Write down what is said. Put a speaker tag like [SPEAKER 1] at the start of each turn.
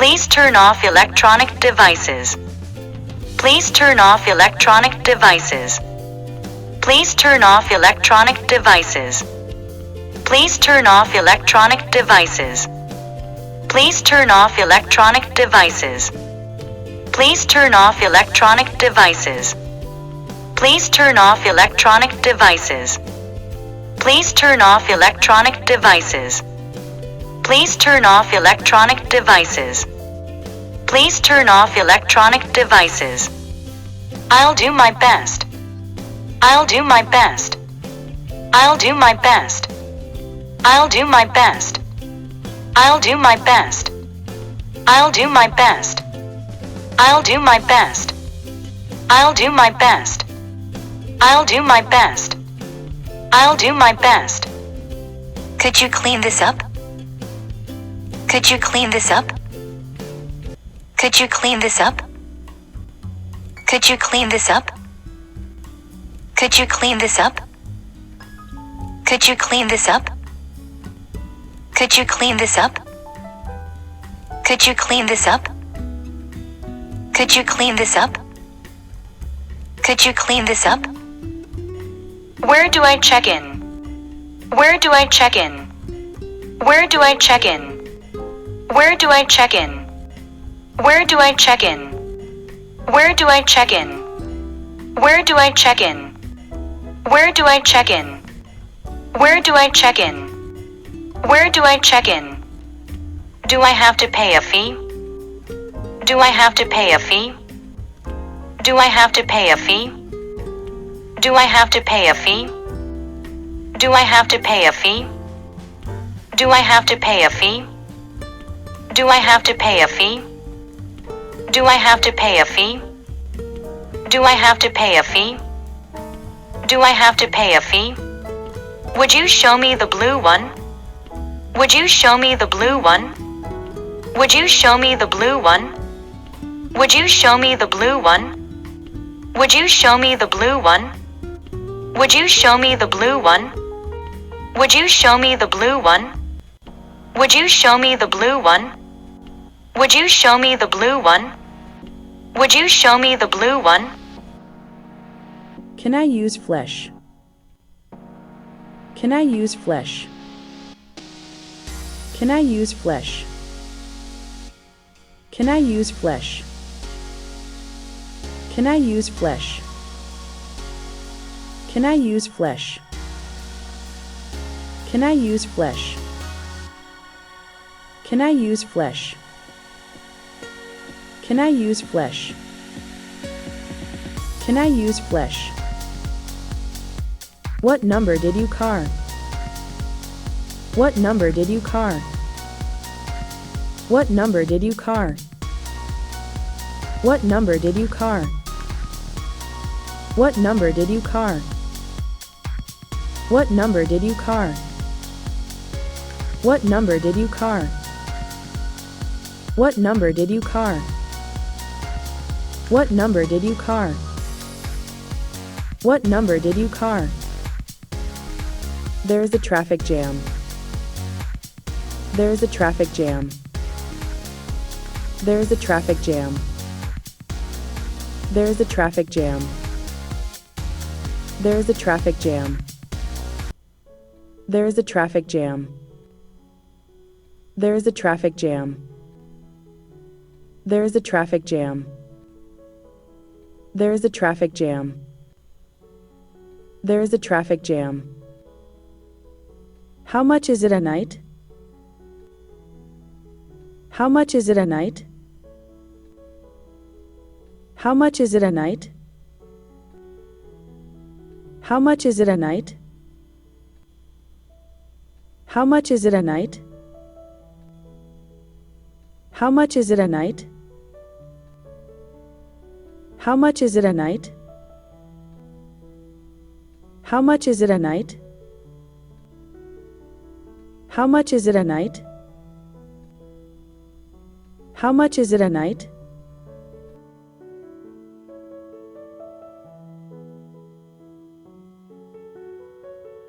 [SPEAKER 1] Please turn off electronic devices. Please turn off electronic devices. Please turn off electronic devices. Please turn off electronic devices. Please turn off electronic devices. Please turn off electronic devices. Please turn off electronic devices. Please turn off electronic devices. Please turn off electronic devices. Please turn off electronic devices. I'll do my best. I'll do my best. I'll do my best. I'll do my best. I'll do my best. I'll do my best. I'll do my best. I'll do my best. I'll do my best. I'll do my best. Could you clean this up? Could you clean this up? Could you clean this up? Could you clean this up? Could you clean this up? Could you clean this up? Could you clean this up? Could you clean this up? Could you clean this up? Could you clean this up? Where do I check in? Where do I check in? Where do I check in? Where do I check in? Where do I check in? Where do I check in? Where do I check in? Where do I check in? Where do I check in? Where do I check in? Do I have to pay a fee? Do I have to pay a fee? Do I have to pay a fee? Do I have to pay a fee? Do I have to pay a fee? Do I have to pay a fee? Do I have to pay a fee? Do I have to pay a fee? Do I have to pay a fee? Do I have to pay a fee? Would you show me the blue one? Would you show me the blue one? Would you show me the blue one? Would you show me the blue one? Would you show me the blue one? Would you show me the blue one? Would you show me the blue one? Would you show me the blue one? Would you show me the blue one? Would you show me the blue one?
[SPEAKER 2] Can I use flesh? Can I use flesh? Can I use flesh? Can I use flesh? Can I use flesh? Can I use flesh? Can I use flesh? Can I use flesh? Can I use flesh? Can I use flesh? What number did you car? What number did you car? What number did you car? What number did you car? What number did you car? What number did you car? What number did you car? What number did you car? What number did you car? What number did you car? There's a traffic jam. There's a traffic jam. There's a traffic jam. There's a traffic jam. There's a traffic jam. There's a traffic jam. There's a traffic jam. There's a traffic jam. There's a traffic jam. There's a traffic jam. How much is it a night? How much is it a night? How much is it a night? How much is it a night? How much is it a night? How much is it a night? How much is it a night? How much is it a night? How much is it a night? How much is it a night?